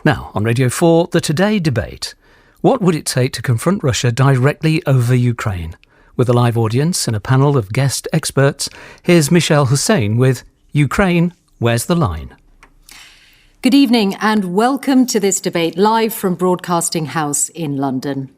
Now, on Radio 4, the Today debate. What would it take to confront Russia directly over Ukraine? With a live audience and a panel of guest experts, here's Mishal Husain with Ukraine, Where's the Line? Good evening and welcome to this debate live from Broadcasting House in London.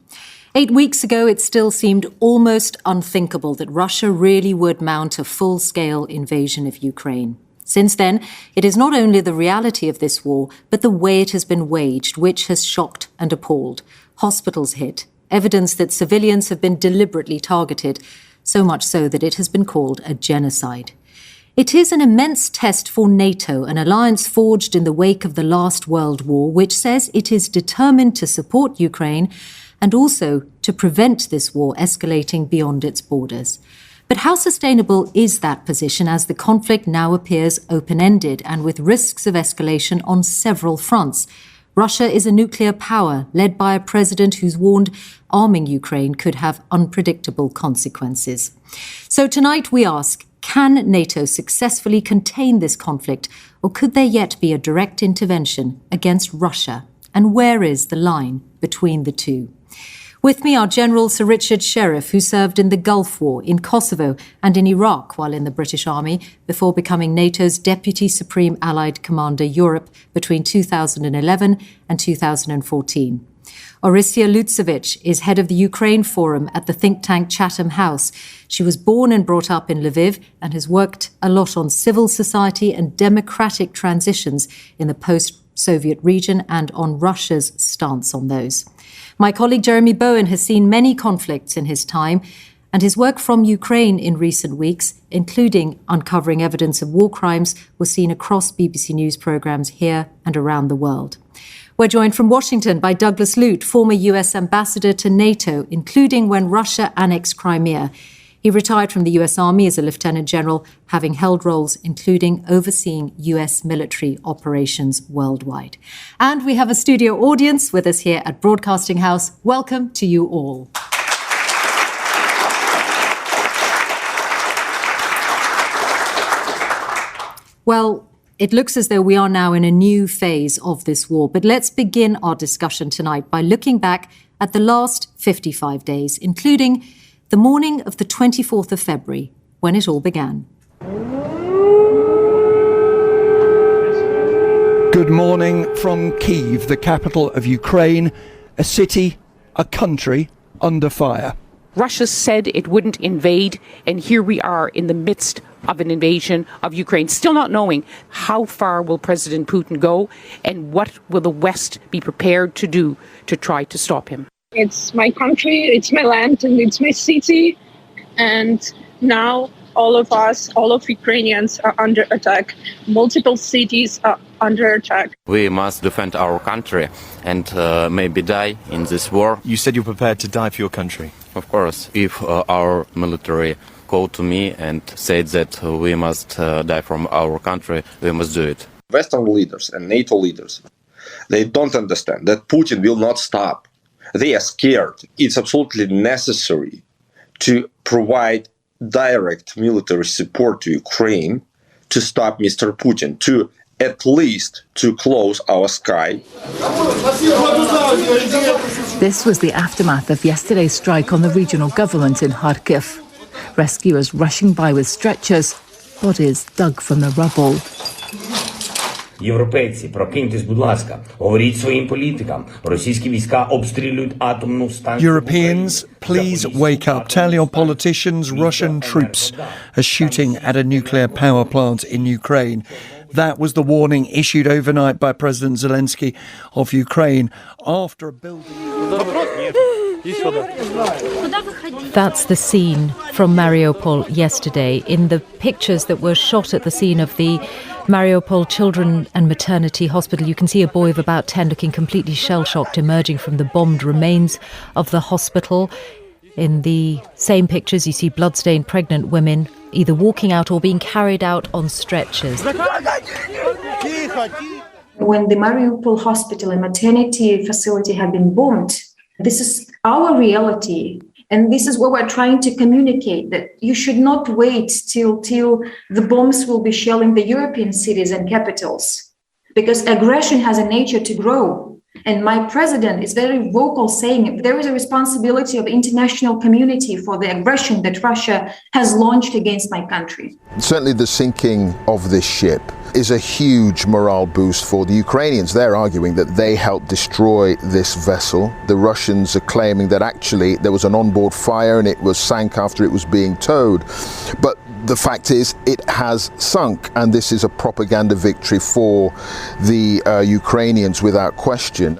8 weeks ago, it still seemed almost unthinkable that Russia really would mount a full-scale invasion of Ukraine. Since then, it is not only the reality of this war, but the way it has been waged, which has shocked and appalled. Hospitals hit, evidence that civilians have been deliberately targeted, so much so that it has been called a genocide. It is an immense test for NATO, an alliance forged in the wake of the last World War, which says it is determined to support Ukraine and also to prevent this war escalating beyond its borders. But how sustainable is that position as the conflict now appears open-ended and with risks of escalation on several fronts? Russia is a nuclear power led by a president who's warned arming Ukraine could have unpredictable consequences. So tonight we ask, can NATO successfully contain this conflict, or could there yet be a direct intervention against Russia? And where is the line between the two? With me are General Sir Richard Shirreff, who served in the Gulf War, in Kosovo and in Iraq while in the British Army, before becoming NATO's Deputy Supreme Allied Commander Europe between 2011 and 2014. Orysia Lutsevych is head of the Ukraine Forum at the think tank Chatham House. She was born and brought up in Lviv and has worked a lot on civil society and democratic transitions in the post-Soviet region and on Russia's stance on those. My colleague Jeremy Bowen has seen many conflicts in his time, and his work from Ukraine in recent weeks, including uncovering evidence of war crimes, was seen across BBC News programmes here and around the world. We're joined from Washington by Douglas Lute, former US ambassador to NATO, including when Russia annexed Crimea. He retired from the US Army as a lieutenant general, having held roles including overseeing US military operations worldwide. And we have a studio audience with us here at Broadcasting House. Welcome to you all. Well, it looks as though we are now in a new phase of this war. But let's begin our discussion tonight by looking back at the last 55 days, including the morning of the 24th of February, when it all began. Good morning from Kyiv, the capital of Ukraine, a city, a country under fire. Russia said it wouldn't invade, and here we are in the midst of an invasion of Ukraine, still not knowing how far will President Putin go and what will the West be prepared to do to try to stop him. It's my country, it's my land, and it's my city. And now all of us, all of Ukrainians are under attack. Multiple cities are under attack. We must defend our country and maybe die in this war. You said you're prepared to die for your country? Of course. If our military called to me and said that we must die from our country, we must do it. Western leaders and NATO leaders, they don't understand that Putin will not stop. They are scared. It's absolutely necessary to provide direct military support to Ukraine to stop Mr. Putin, to at least to close our sky. This was the aftermath of yesterday's strike on the regional government in Kharkiv. Rescuers rushing by with stretchers, bodies dug from the rubble. Європейці, прокиньтесь, будь ласка, говоріть своїм політикам. Російські війська обстрілюють атомну станцію. Europeans, please wake up. Tell your politicians Russian troops are shooting at a nuclear power plant in Ukraine. That was the warning issued overnight by President Zelensky of Ukraine after a building... That's the scene from Mariupol yesterday. In the pictures that were shot at the scene of the Mariupol Children and Maternity Hospital, you can see a boy of about 10 looking completely shell-shocked emerging from the bombed remains of the hospital. In the same pictures, you see blood-stained pregnant women either walking out or being carried out on stretchers. When the Mariupol hospital and maternity facility have been bombed, this is our reality. And this is what we're trying to communicate, that you should not wait till the bombs will be shelling the European cities and capitals. because aggression has a nature to grow. And my president is very vocal saying there is a responsibility of the international community for the aggression that Russia has launched against my country. Certainly the sinking of this ship is a huge morale boost for the Ukrainians. They're arguing that they helped destroy this vessel. The Russians are claiming that actually there was an onboard fire and it was sank after it was being towed. But the fact is, it has sunk, and this is a propaganda victory for the Ukrainians without question.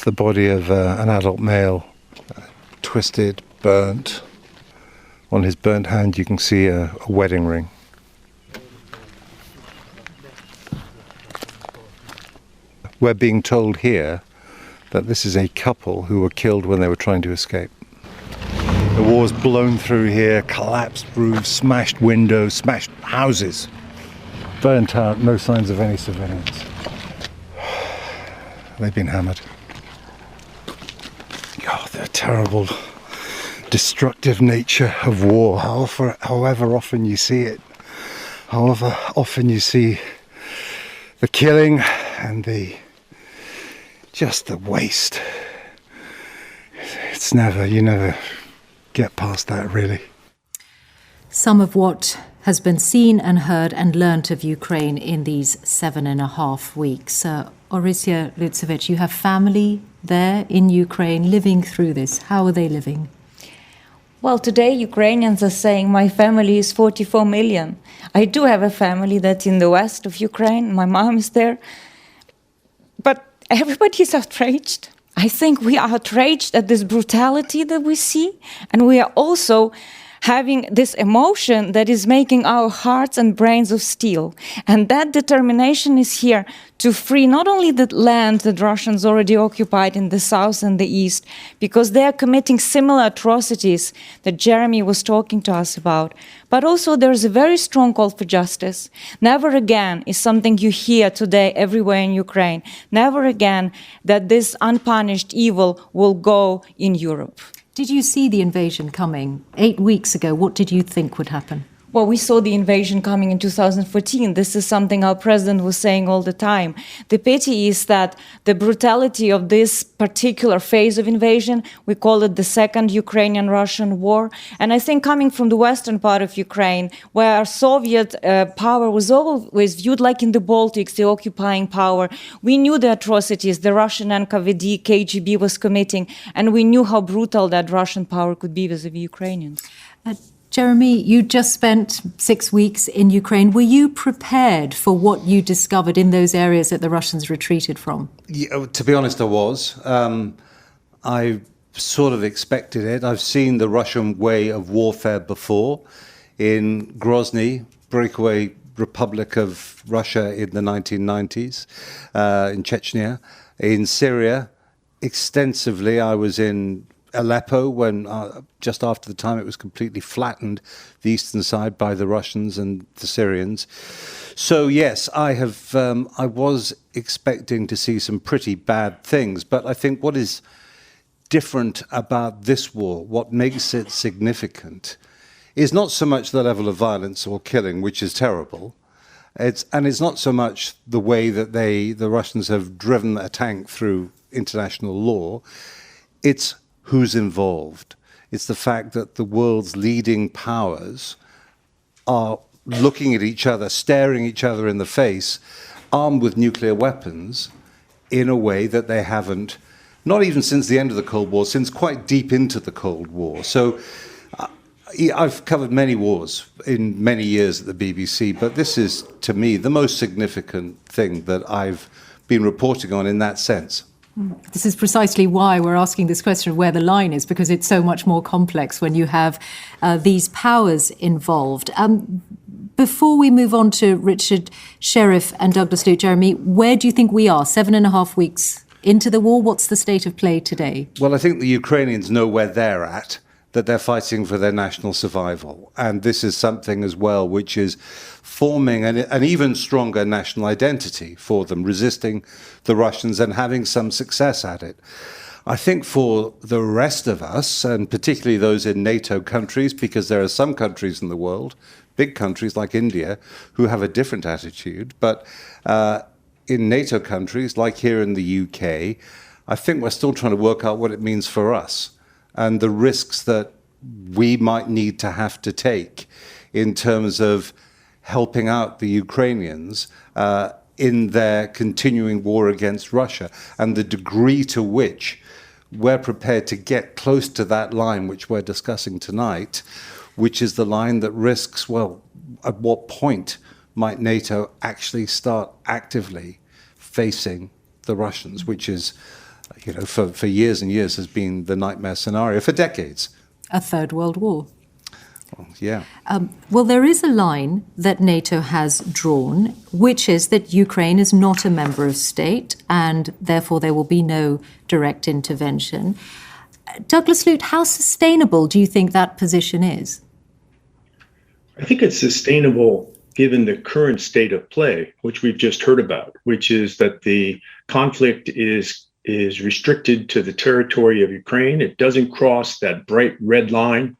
The body of an adult male, twisted, burnt. On his burnt hand you can see a wedding ring. We're being told here that this is a couple who were killed when they were trying to escape. The war's blown through here, collapsed roofs, smashed windows, smashed houses. Burnt out, no signs of any civilians. They've been hammered. Oh, the terrible, destructive nature of war, however often you see it, however often you see the killing and just the waste. You never get past that, really. Some of what has been seen and heard and learnt of Ukraine in these 7.5 weeks. Orysia, Lutsevych, you have family there in Ukraine living through this. How are they living? Well, today Ukrainians are saying my family is 44 million. I do have a family that's in the west of Ukraine. My mom is there. But everybody is outraged. I think we are outraged at this brutality that we see, and we are also having this emotion that is making our hearts and brains of steel. And that determination is here to free not only the land that Russians already occupied in the south and the east, because they are committing similar atrocities that Jeremy was talking to us about, but also there's a very strong call for justice. Never again is something you hear today everywhere in Ukraine. Never again that this unpunished evil will go in Europe. Did you see the invasion coming 8 weeks ago? What did you think would happen? Well, we saw the invasion coming in 2014. This is something our president was saying all the time. The pity is that the brutality of this particular phase of invasion, we call it the second Ukrainian-Russian war. And I think coming from the western part of Ukraine, where Soviet power was always viewed like in the Baltics, the occupying power, we knew the atrocities the Russian NKVD, KGB was committing, and we knew how brutal that Russian power could be vis-a-vis Ukrainians. Jeremy, you just spent 6 weeks in Ukraine. Were you prepared for what you discovered in those areas that the Russians retreated from? Yeah, to be honest, I was. I sort of expected it. I've seen the Russian way of warfare before in Grozny, breakaway republic of Russia in the 1990s, in Chechnya, in Syria. Extensively, I was in Aleppo when just after the time it was completely flattened, the eastern side, by the Russians and the Syrians. So yes, I was expecting to see some pretty bad things, but I think what is different about this war, what makes it significant, is not so much the level of violence or killing, which is terrible. It's not so much the way that the Russians have driven a tank through international law. It's who's involved. It's the fact that the world's leading powers are looking at each other, staring each other in the face, armed with nuclear weapons in a way that they haven't, not even since the end of the Cold War, since quite deep into the Cold War. So I've covered many wars in many years at the BBC, but this is, to me, the most significant thing that I've been reporting on in that sense. This is precisely why we're asking this question of where the line is, because it's so much more complex when you have these powers involved. Before we move on to Richard Shirreff and Douglas Lute, Jeremy, where do you think we are 7.5 weeks into the war? What's the state of play today? Well, I think the Ukrainians know where they're at, that they're fighting for their national survival. And this is something as well which is forming an even stronger national identity for them, resisting the Russians and having some success at it. I think for the rest of us, and particularly those in NATO countries, because there are some countries in the world, big countries like India who have a different attitude. But in NATO countries, like here in the UK, I think we're still trying to work out what it means for us and the risks that we might need to have to take in terms of helping out the Ukrainians in their continuing war against Russia, and the degree to which we're prepared to get close to that line which we're discussing tonight, which is the line that risks, well, at what point might NATO actually start actively facing the Russians, which is, you know, for years and years has been the nightmare scenario for decades. A third world war. Well, yeah. Well, there is a line that NATO has drawn, which is that Ukraine is not a member of state, and therefore there will be no direct intervention. Douglas Lute, how sustainable do you think that position is? I think it's sustainable given the current state of play, which we've just heard about, which is that the conflict is restricted to the territory of Ukraine. It doesn't cross that bright red line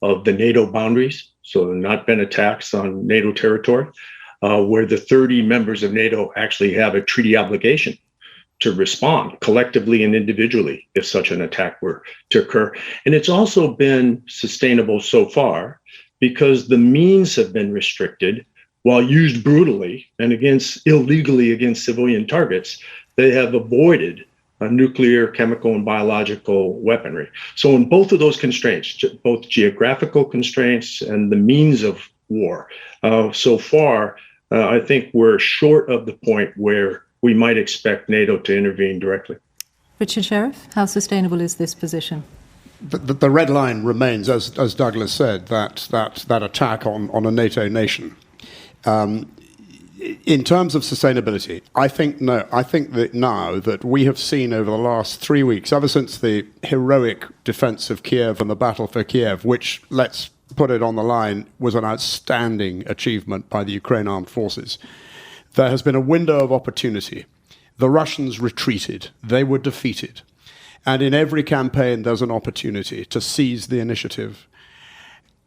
of the NATO boundaries, so there have not been attacks on NATO territory, where the 30 members of NATO actually have a treaty obligation to respond collectively and individually if such an attack were to occur. And it's also been sustainable so far because the means have been restricted. While used brutally and illegally against civilian targets, they have avoided nuclear, chemical, and biological weaponry. So in both of those constraints, both geographical constraints and the means of war, so far, I think we're short of the point where we might expect NATO to intervene directly. Richard Shirreff, how sustainable is this position? The red line remains, as Douglas said, that attack on a NATO nation. In terms of sustainability, I think that now that we have seen over the last 3 weeks, ever since the heroic defense of Kiev and the battle for Kiev, which, let's put it on the line, was an outstanding achievement by the Ukraine armed forces, there has been a window of opportunity. The Russians retreated. They were defeated. And in every campaign, there's an opportunity to seize the initiative.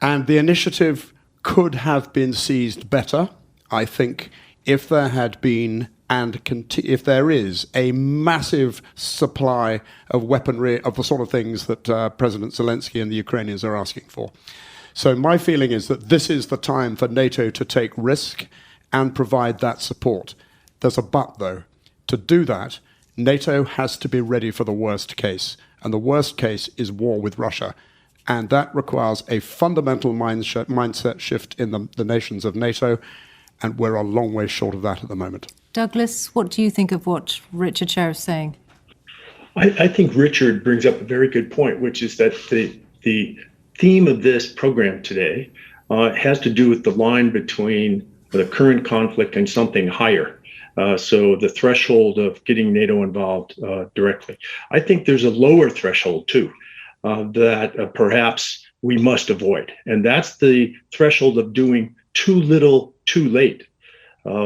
And the initiative could have been seized better, I think, if there had been if there is a massive supply of weaponry of the sort of things that President Zelensky and the Ukrainians are asking for. So my feeling is that this is the time for NATO to take risk and provide that support. There's a but, though. To do that, NATO has to be ready for the worst case. And the worst case is war with Russia. And that requires a fundamental mindset shift in the nations of NATO. And we're a long way short of that at the moment. Douglas, what do you think of what Richard Shirreff is saying? I think Richard brings up a very good point, which is that the theme of this program today has to do with the line between the current conflict and something higher. So the threshold of getting NATO involved directly. I think there's a lower threshold, too, that perhaps we must avoid. And that's the threshold of doing too little, too late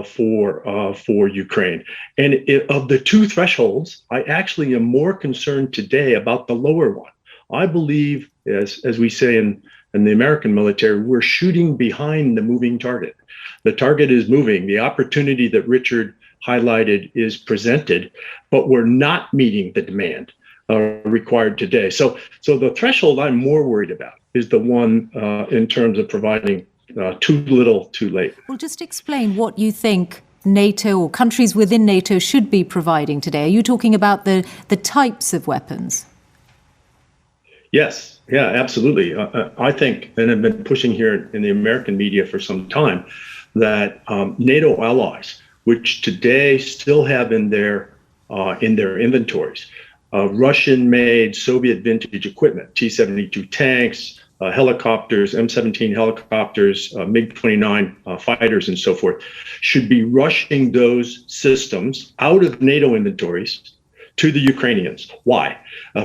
for Ukraine. And of the two thresholds, I actually am more concerned today about the lower one. I believe, as we say in the American military, we're shooting behind the moving target. The target is moving. The opportunity that Richard highlighted is presented, but we're not meeting the demand required today. So the threshold I'm more worried about is the one in terms of providing too little, too late. Well, just explain what you think NATO or countries within NATO should be providing today. Are you talking about the types of weapons? Yes, yeah, absolutely. I think, and I've been pushing here in the American media for some time, that NATO allies, which today still have in their inventories Russian-made Soviet vintage equipment, T-72 tanks, helicopters, M-17 helicopters, MiG-29 fighters, and so forth, should be rushing those systems out of NATO inventories to the Ukrainians. Why?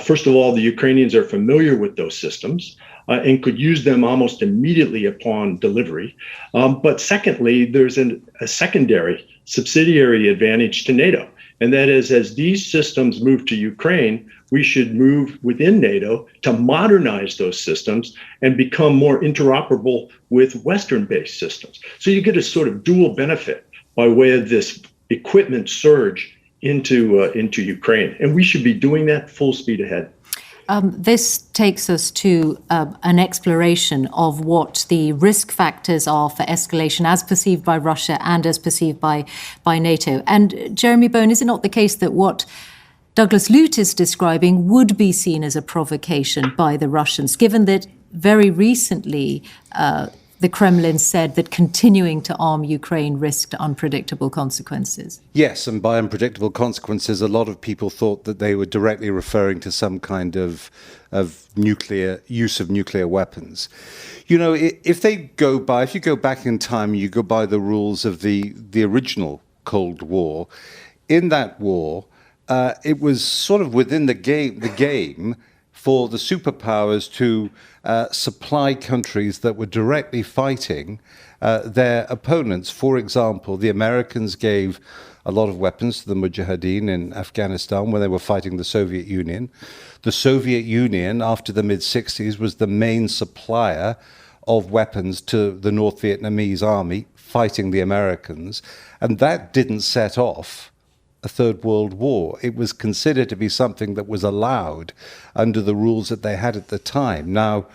First of all, the Ukrainians are familiar with those systems and could use them almost immediately upon delivery. But secondly, there's a secondary subsidiary advantage to NATO And that is, as these systems move to Ukraine, we should move within NATO to modernize those systems and become more interoperable with Western-based systems. So you get a sort of dual benefit by way of this equipment surge into Ukraine. And we should be doing that full speed ahead. This takes us to an exploration of what the risk factors are for escalation as perceived by Russia and as perceived by NATO. And Jeremy Bowen, is it not the case that what Douglas Lute is describing would be seen as a provocation by the Russians, given that very recently the Kremlin said that continuing to arm Ukraine risked unpredictable consequences? Yes, and by unpredictable consequences, a lot of people thought that they were directly referring to some kind of nuclear use of nuclear weapons. You know, if you go back in time, you go by the rules of the original Cold War. In that war, it was sort of within the game for the superpowers to supply countries that were directly fighting their opponents. For example, the Americans gave a lot of weapons to the Mujahideen in Afghanistan when they were fighting the Soviet Union. The Soviet Union, after the mid-60s, was the main supplier of weapons to the North Vietnamese army fighting the Americans, and that didn't set off a Third World War. It was considered to be something that was allowed under the rules that they had at the time. Now,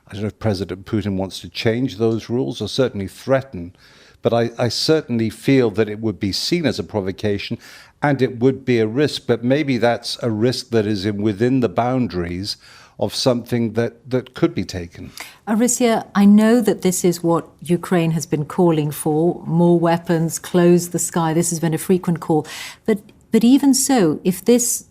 I don't know if President Putin wants to change those rules or certainly threaten, but I certainly feel that it would be seen as a provocation and it would be a risk, but maybe that's a risk that is within the boundaries of something that could be taken. Orysia, I know that this is what Ukraine has been calling for, more weapons, close the sky. This has been a frequent call. But even so, if this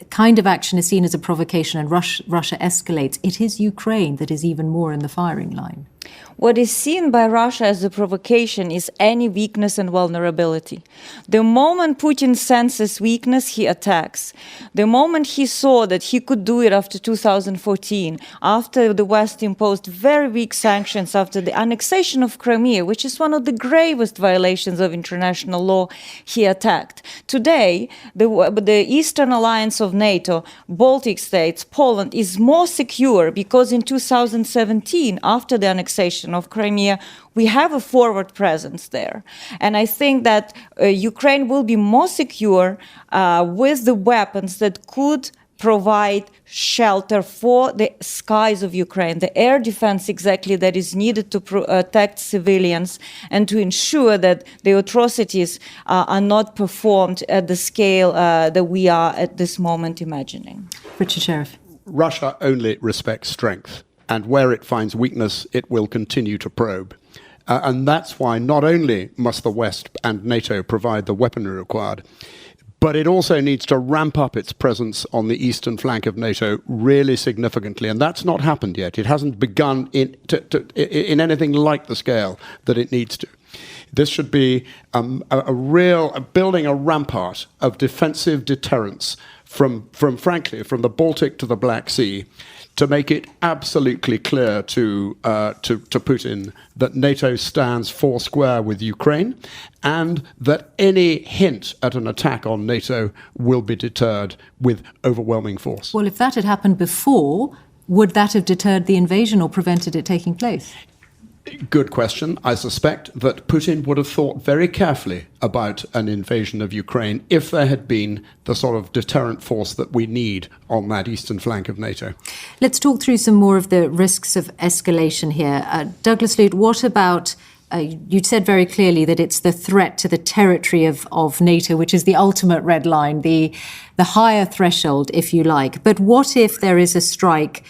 kind of action is seen as a provocation and Russia escalates, it is Ukraine that is even more in the firing line. What is seen by Russia as a provocation is any weakness and vulnerability. The moment Putin senses weakness, he attacks. The moment he saw that he could do it after 2014, after the West imposed very weak sanctions after the annexation of Crimea, which is one of the gravest violations of international law, he attacked. Today, the Eastern Alliance of NATO, Baltic states, Poland is more secure because in 2017, after the annexation of Crimea, we have a forward presence there. And I think that Ukraine will be more secure with the weapons that could provide shelter for the skies of Ukraine, the air defense exactly that is needed to protect civilians and to ensure that the atrocities are not performed at the scale that we are at this moment imagining. Richard Shirreff. Russia only respects strength, and where it finds weakness, it will continue to probe. And that's why not only must the West and NATO provide the weaponry required, but it also needs to ramp up its presence on the eastern flank of NATO really significantly. And that's not happened yet. It hasn't begun in anything like the scale that it needs to. This should be building a rampart of defensive deterrence from the Baltic to the Black Sea, to make it absolutely clear to Putin that NATO stands foursquare with Ukraine and that any hint at an attack on NATO will be deterred with overwhelming force. Well, if that had happened before, would that have deterred the invasion or prevented it taking place? Good question. I suspect that Putin would have thought very carefully about an invasion of Ukraine if there had been the sort of deterrent force that we need on that eastern flank of NATO. Let's talk through some more of the risks of escalation here. Douglas Lute, what about, you said very clearly that it's the threat to the territory of NATO, which is the ultimate red line, the higher threshold, if you like. But what if there is a strike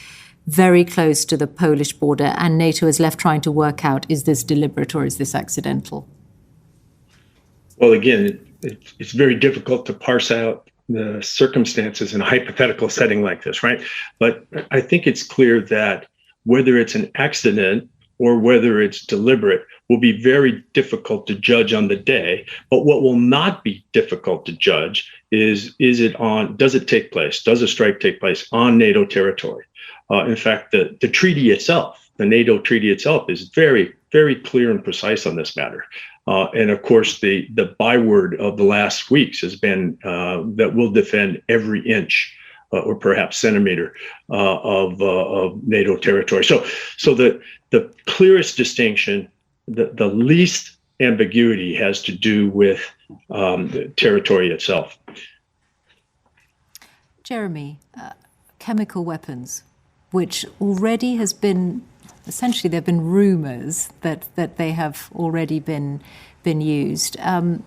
very close to the Polish border and NATO is left trying to work out, is this deliberate or is this accidental? Well, again, it's very difficult to parse out the circumstances in a hypothetical setting like this, right? But I think it's clear that whether it's an accident or whether it's deliberate will be very difficult to judge on the day. But what will not be difficult to judge does it take place? Does a strike take place on NATO territory? In fact, the treaty itself, the NATO treaty itself, is very, very clear and precise on this matter. And of course, the byword of the last weeks has been that we'll defend every inch or perhaps centimeter of NATO territory. So the clearest distinction, the least ambiguity, has to do with the territory itself. Jeremy, chemical weapons, which already has been, essentially there have been rumours that they have already been used. I'm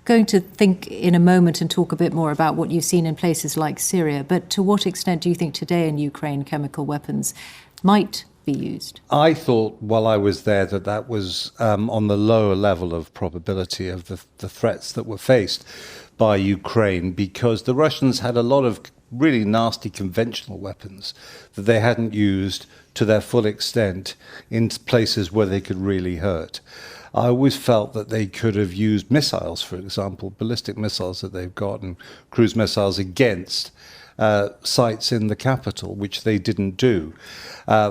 going to think in a moment and talk a bit more about what you've seen in places like Syria, but to what extent do you think today in Ukraine chemical weapons might be used? I thought while I was there that was on the lower level of probability of the threats that were faced by Ukraine, because the Russians had a lot of really nasty conventional weapons that they hadn't used to their full extent in places where they could really hurt. I always felt that they could have used missiles, for example, ballistic missiles that they've got and cruise missiles against sites in the capital, which they didn't do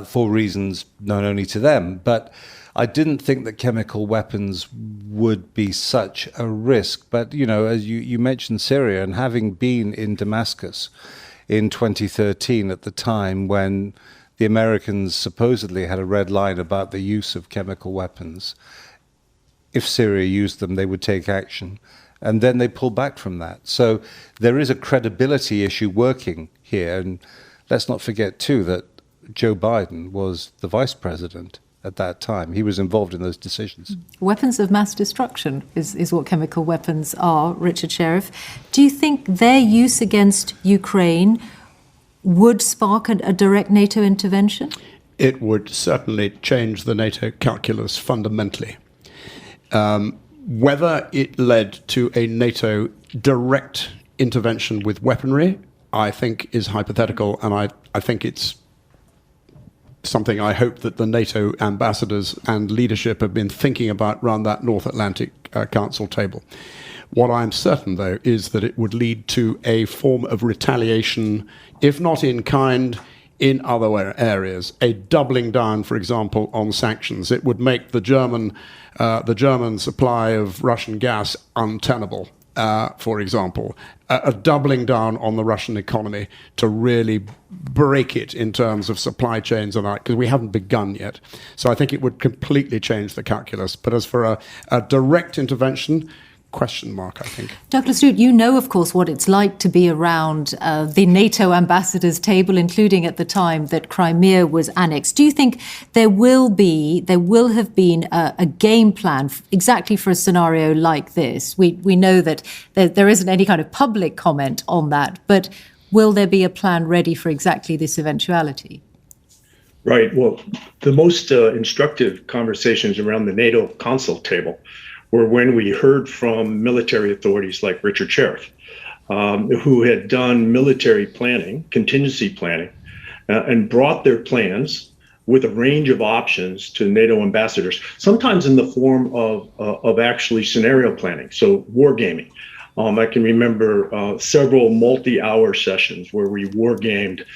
for reasons known only to them. But I didn't think that chemical weapons would be such a risk. But, you know, as you mentioned Syria, and having been in Damascus in 2013 at the time when the Americans supposedly had a red line about the use of chemical weapons, if Syria used them, they would take action. And then they pulled back from that. So there is a credibility issue working here. And let's not forget, too, that Joe Biden was the vice president at that time. He was involved in those decisions. Weapons of mass destruction is what chemical weapons are, Richard Shirreff. Do you think their use against Ukraine would spark a direct NATO intervention? It would certainly change the NATO calculus fundamentally. Whether it led to a NATO direct intervention with weaponry, I think is hypothetical, and I think it's something I hope that the NATO ambassadors and leadership have been thinking about around that North Atlantic Council table. What I'm certain, though, is that it would lead to a form of retaliation, if not in kind, in other areas. A doubling down, for example, on sanctions. It would make the German supply of Russian gas untenable, for example. A doubling down on the Russian economy to really break it in terms of supply chains and that, because we haven't begun yet. So I think it would completely change the calculus. But as for a direct intervention, question mark, I think. Douglas Lute, you know, of course, what it's like to be around the NATO ambassadors' table, including at the time that Crimea was annexed. Do you think there will have been a game plan exactly for a scenario like this? We know that there isn't any kind of public comment on that, but will there be a plan ready for exactly this eventuality? Right. Well, the most instructive conversations around the NATO Council table were when we heard from military authorities like Richard Shirreff, who had done military planning, contingency planning, and brought their plans with a range of options to NATO ambassadors, sometimes in the form of actually scenario planning, so wargaming. I can remember several multi-hour sessions where we wargamed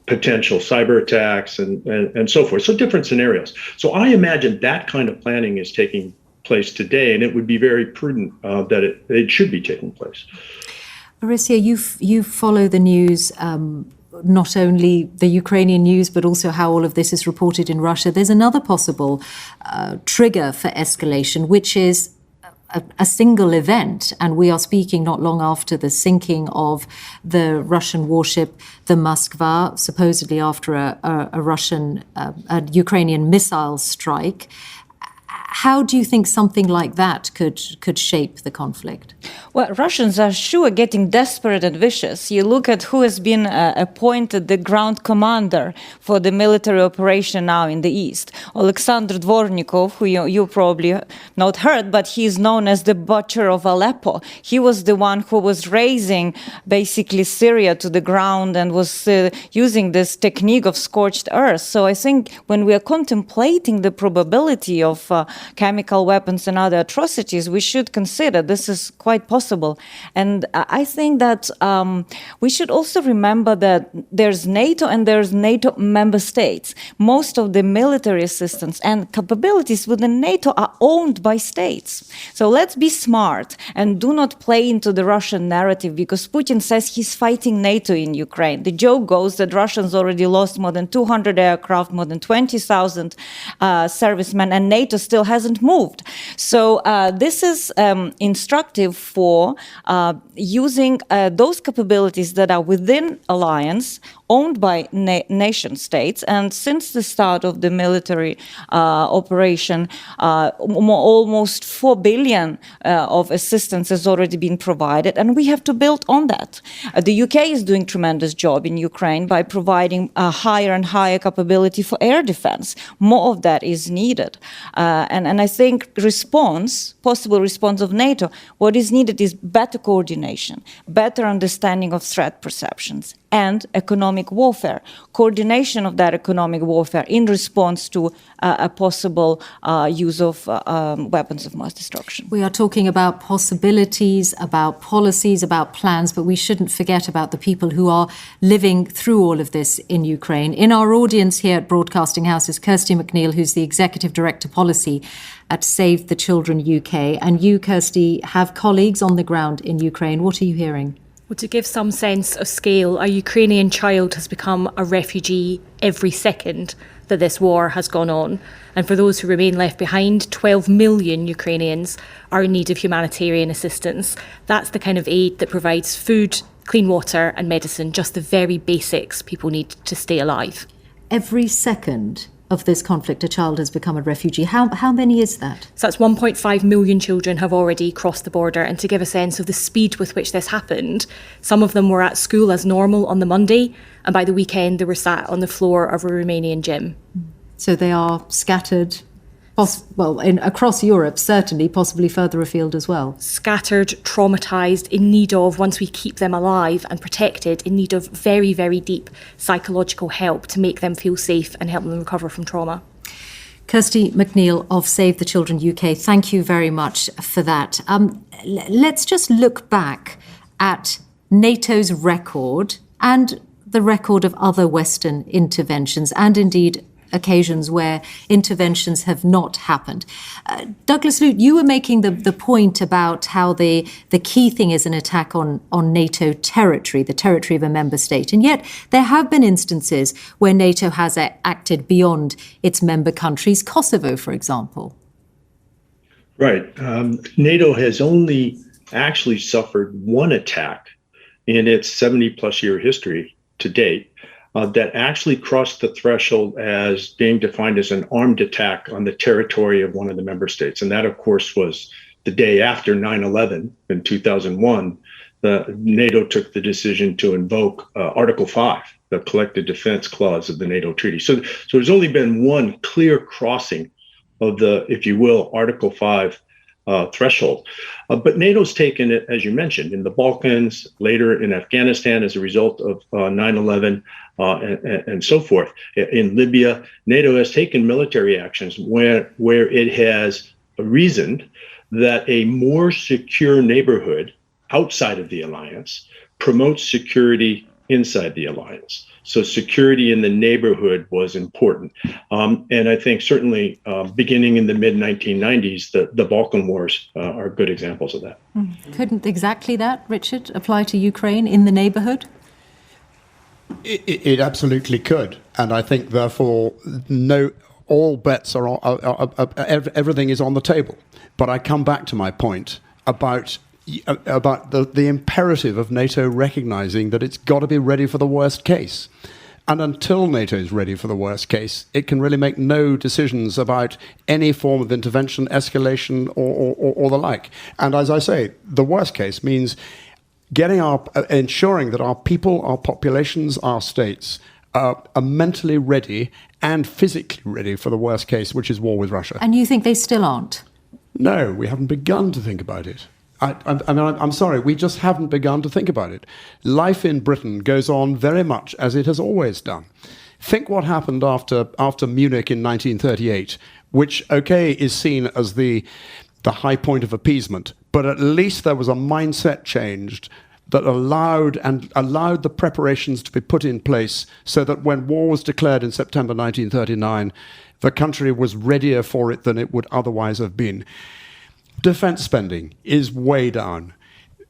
potential cyber attacks and so forth, so different scenarios. So I imagine that kind of planning is taking place today, and it would be very prudent that it should be taking place. Orysia, you follow the news, not only the Ukrainian news, but also how all of this is reported in Russia. There's another possible trigger for escalation, which is a single event, and we are speaking not long after the sinking of the Russian warship, the Moskva, supposedly after a Ukrainian missile strike. How do you think something like that could shape the conflict? Well, Russians are sure getting desperate and vicious. You look at who has been appointed the ground commander for the military operation now in the east. Alexander Dvornikov, who you probably not heard, but he is known as the butcher of Aleppo. He was the one who was raising basically Syria to the ground and was using this technique of scorched earth. So I think when we are contemplating the probability of chemical weapons and other atrocities, we should consider this is quite possible. And I think that we should also remember that there's NATO and there's NATO member states. Most of the military assistance and capabilities within NATO are owned by states. So let's be smart and do not play into the Russian narrative, because Putin says he's fighting NATO in Ukraine. The joke goes that Russians already lost more than 200 aircraft, more than 20,000 servicemen, and NATO still hasn't moved. So this is instructive for using those capabilities that are within alliance, owned by nation states. And since the start of the military operation, almost 4 billion of assistance has already been provided, and we have to build on that. The UK is doing a tremendous job in Ukraine by providing a higher and higher capability for air defense. More of that is needed. And I think possible response of NATO, what is needed is better coordination, better understanding of threat perceptions, and economic warfare, coordination of that economic warfare in response to a possible use of weapons of mass destruction. We are talking about possibilities, about policies, about plans, but we shouldn't forget about the people who are living through all of this in Ukraine. In our audience here at Broadcasting House is Kirsty McNeil, who's the Executive Director Policy at Save the Children UK. And you, Kirsty, have colleagues on the ground in Ukraine. What are you hearing? Well, to give some sense of scale, a Ukrainian child has become a refugee every second that this war has gone on. And for those who remain left behind, 12 million Ukrainians are in need of humanitarian assistance. That's the kind of aid that provides food, clean water and medicine, just the very basics people need to stay alive. Every second of this conflict, a child has become a refugee. How many is that? So that's 1.5 million children have already crossed the border. And to give a sense of the speed with which this happened, some of them were at school as normal on the Monday, and by the weekend they were sat on the floor of a Romanian gym. So they are scattered, across Europe, certainly, possibly further afield as well. Scattered, traumatised, in need of, once we keep them alive and protected, in need of very, very deep psychological help to make them feel safe and help them recover from trauma. Kirsty McNeil of Save the Children UK, thank you very much for that. Let's just look back at NATO's record and the record of other Western interventions, and indeed occasions where interventions have not happened. Douglas Lute, you were making the point about how the key thing is an attack on NATO territory, the territory of a member state. And yet there have been instances where NATO has acted beyond its member countries, Kosovo, for example. Right. NATO has only actually suffered one attack in its 70-plus year history to date. That actually crossed the threshold as being defined as an armed attack on the territory of one of the member states. And that, of course, was the day after 9/11 in 2001. NATO took the decision to invoke Article 5, the collective defense clause of the NATO treaty. So there's only been one clear crossing of the, if you will, Article 5 threshold. But NATO's taken it, as you mentioned, in the Balkans, later in Afghanistan as a result of 9/11, and so forth. In Libya, NATO has taken military actions where it has reasoned that a more secure neighborhood outside of the alliance promotes security inside the alliance. So security in the neighborhood was important. And I think certainly beginning in the mid-1990s, the Balkan Wars are good examples of that. Couldn't exactly that, Richard, apply to Ukraine in the neighborhood? It absolutely could. And I think, therefore, all bets are on, everything is on the table. But I come back to my point about the imperative of NATO recognizing that it's got to be ready for the worst case. And until NATO is ready for the worst case, it can really make no decisions about any form of intervention, escalation, or the like. And as I say, the worst case means ensuring that our people, our populations, our states are mentally ready and physically ready for the worst case, which is war with Russia. And you think they still aren't? No, we haven't begun to think about it. I'm sorry, we just haven't begun to think about it. Life in Britain goes on very much as it has always done. Think what happened after Munich in 1938, which, okay, is seen as the high point of appeasement, but at least there was a mindset changed that allowed the preparations to be put in place so that when war was declared in September 1939, the country was readier for it than it would otherwise have been. Defense spending is way down.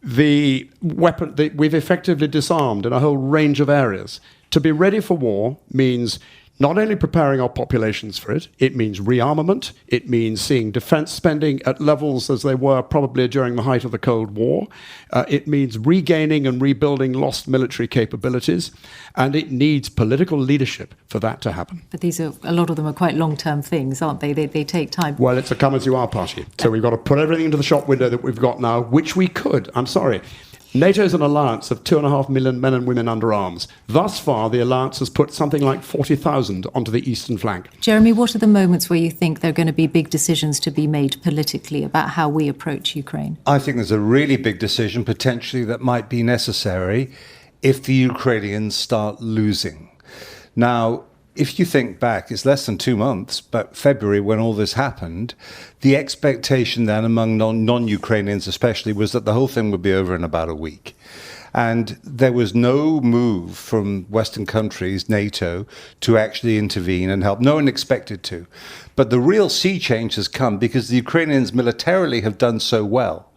We've effectively disarmed in a whole range of areas. To be ready for war means not only preparing our populations for it, it means rearmament, it means seeing defense spending at levels as they were probably during the height of the Cold War, it means regaining and rebuilding lost military capabilities, and it needs political leadership for that to happen. But a lot of them are quite long-term things, aren't they? They take time. Well, it's a come-as-you-are party. So we've got to put everything into the shop window that we've got now, which we could. I'm sorry. NATO is an alliance of 2.5 million men and women under arms. Thus far, the alliance has put something like 40,000 onto the eastern flank. Jeremy, what are the moments where you think there are going to be big decisions to be made politically about how we approach Ukraine? I think there's a really big decision potentially that might be necessary if the Ukrainians start losing. Now, if you think back, it's less than 2 months, but February when all this happened, the expectation then among non-Ukrainians especially was that the whole thing would be over in about a week. And there was no move from Western countries, NATO, to actually intervene and help. No one expected to. But the real sea change has come because the Ukrainians militarily have done so well.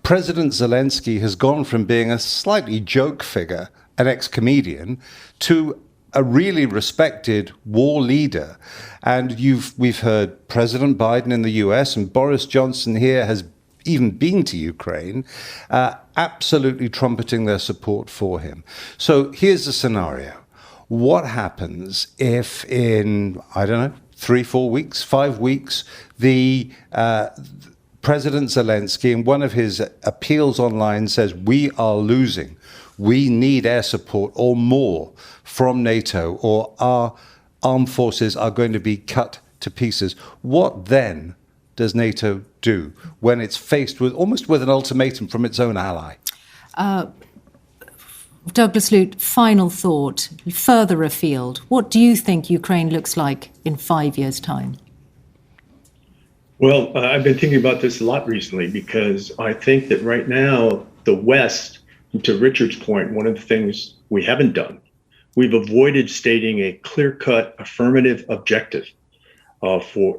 President Zelensky has gone from being a slightly joke figure, an ex-comedian, to a really respected war leader. And we've heard President Biden in the US and Boris Johnson here has even been to Ukraine, absolutely trumpeting their support for him. So here's the scenario. What happens if in, 3, 4 weeks, 5 weeks, the President Zelensky in one of his appeals online says, we are losing. We need air support or more from NATO, or our armed forces are going to be cut to pieces. What then does NATO do when it's faced with almost with an ultimatum from its own ally? Douglas Lute, final thought, further afield. What do you think Ukraine looks like in 5 years' time? Well, I've been thinking about this a lot recently because I think that right now the West, to Richard's point, one of the things we haven't done, we've avoided stating a clear-cut affirmative objective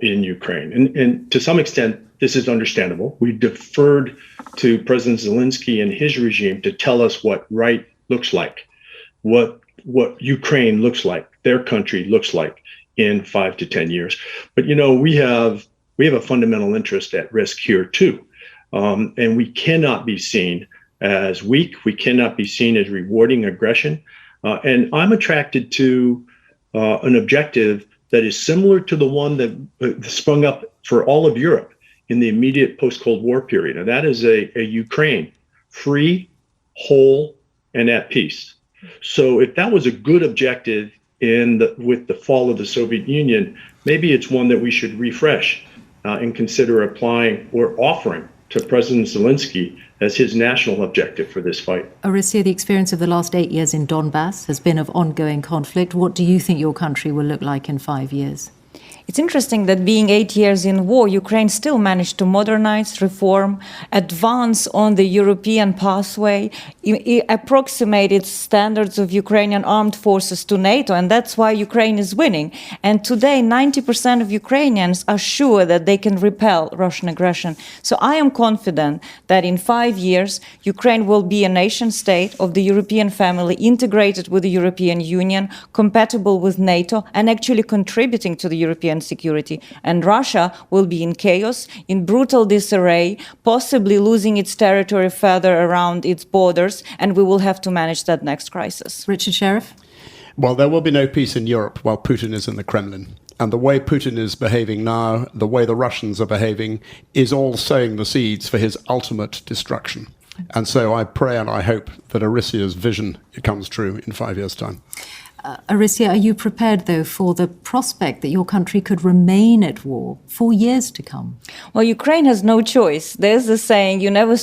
in Ukraine. And to some extent, this is understandable. We deferred to President Zelensky and his regime to tell us what right looks like, what Ukraine looks like, their country looks like in 5 to 10 years. But, we have a fundamental interest at risk here, too. And we cannot be seen as weak. We cannot be seen as rewarding aggression. And I'm attracted to an objective that is similar to the one that sprung up for all of Europe in the immediate post-Cold War period. And that is a Ukraine free, whole, and at peace. So if that was a good objective with the fall of the Soviet Union, maybe it's one that we should refresh and consider applying or offering to President Zelensky as his national objective for this fight. Orysia, the experience of the last 8 years in Donbass has been of ongoing conflict. What do you think your country will look like in 5 years? It's interesting that being 8 years in war, Ukraine still managed to modernize, reform, advance on the European pathway, approximate its standards of Ukrainian armed forces to NATO, and that's why Ukraine is winning. And today, 90% of Ukrainians are sure that they can repel Russian aggression. So I am confident that in 5 years, Ukraine will be a nation state of the European family, integrated with the European Union, compatible with NATO, and actually contributing to the European security. And Russia will be in chaos, in brutal disarray, possibly losing its territory further around its borders, and we will have to manage that next crisis. Richard Shirreff? Well, there will be no peace in Europe while Putin is in the Kremlin. And the way Putin is behaving now, the way the Russians are behaving, is all sowing the seeds for his ultimate destruction. And so I pray and I hope that Orysia's vision comes true in 5 years' time. Orysia, are you prepared, though, for the prospect that your country could remain at war for years to come? Well, Ukraine has no choice. There's the saying, you never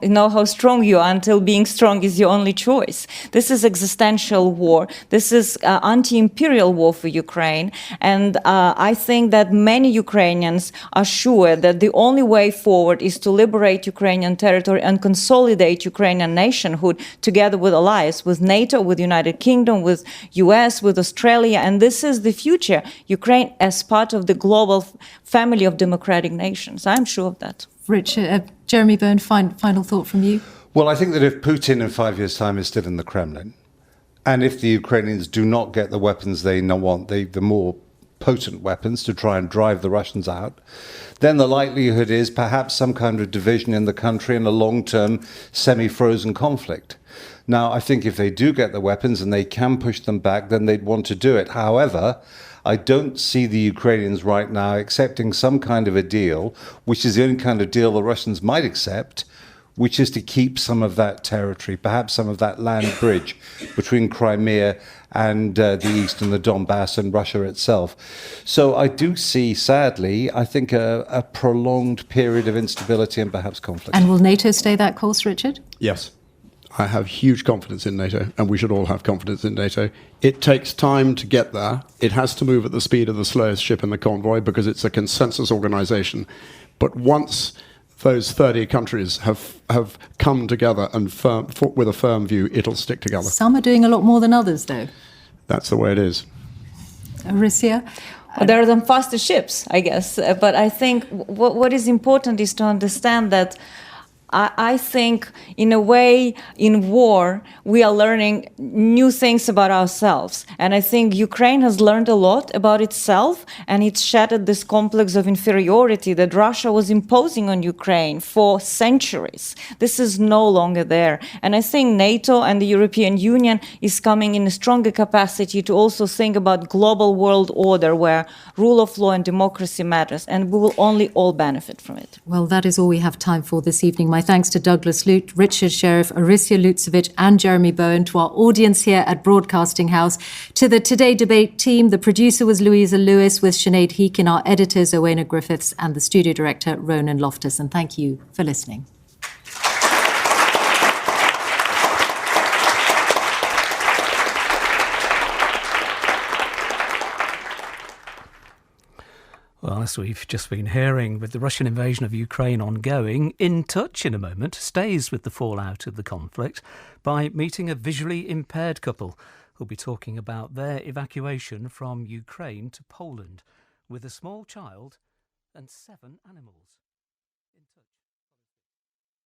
know how strong you are until being strong is your only choice. This is existential war. This is anti-imperial war for Ukraine. And I think that many Ukrainians are sure that the only way forward is to liberate Ukrainian territory and consolidate Ukrainian nationhood together with allies, with NATO, with the United Kingdom, with US, with Australia, and this is the future. Ukraine as part of the global family of democratic nations. I'm sure of that. Richard, Jeremy Bowen, final thought from you? Well, I think that if Putin in 5 years' time is still in the Kremlin, and if the Ukrainians do not get the weapons they want, the more potent weapons to try and drive the Russians out, then the likelihood is perhaps some kind of division in the country and a long-term semi-frozen conflict. Now, I think if they do get the weapons and they can push them back, then they'd want to do it. However, I don't see the Ukrainians right now accepting some kind of a deal, which is the only kind of deal the Russians might accept, which is to keep some of that territory, perhaps some of that land bridge between Crimea and the east and the Donbass and Russia itself. So I do see, sadly, I think a prolonged period of instability and perhaps conflict. And will NATO stay that course, Richard? Yes. I have huge confidence in NATO, and we should all have confidence in NATO. It takes time to get there. It has to move at the speed of the slowest ship in the convoy because it's a consensus organization. But once those 30 countries have come together and with a firm view, it'll stick together. Some are doing a lot more than others, though. That's the way it is. Orysia? Well, there are some faster ships, I guess. But I think what is important is to understand that I think, in a way, in war, we are learning new things about ourselves. And I think Ukraine has learned a lot about itself, and it's shattered this complex of inferiority that Russia was imposing on Ukraine for centuries. This is no longer there. And I think NATO and the European Union is coming in a stronger capacity to also think about global world order where rule of law and democracy matters, and we will only all benefit from it. Well, that is all we have time for this evening. My thanks to Douglas Lute, Richard Shirreff, Orysia Lutsevych and Jeremy Bowen, to our audience here at Broadcasting House, to the Today Debate team. The producer was Louisa Lewis with Sinead Heekin, our editors Owena Griffiths and the studio director Ronan Loftus. And thank you for listening. Well, as we've just been hearing, with the Russian invasion of Ukraine ongoing, In Touch in a moment stays with the fallout of the conflict by meeting a visually impaired couple who'll be talking about their evacuation from Ukraine to Poland with a small child and 7 animals.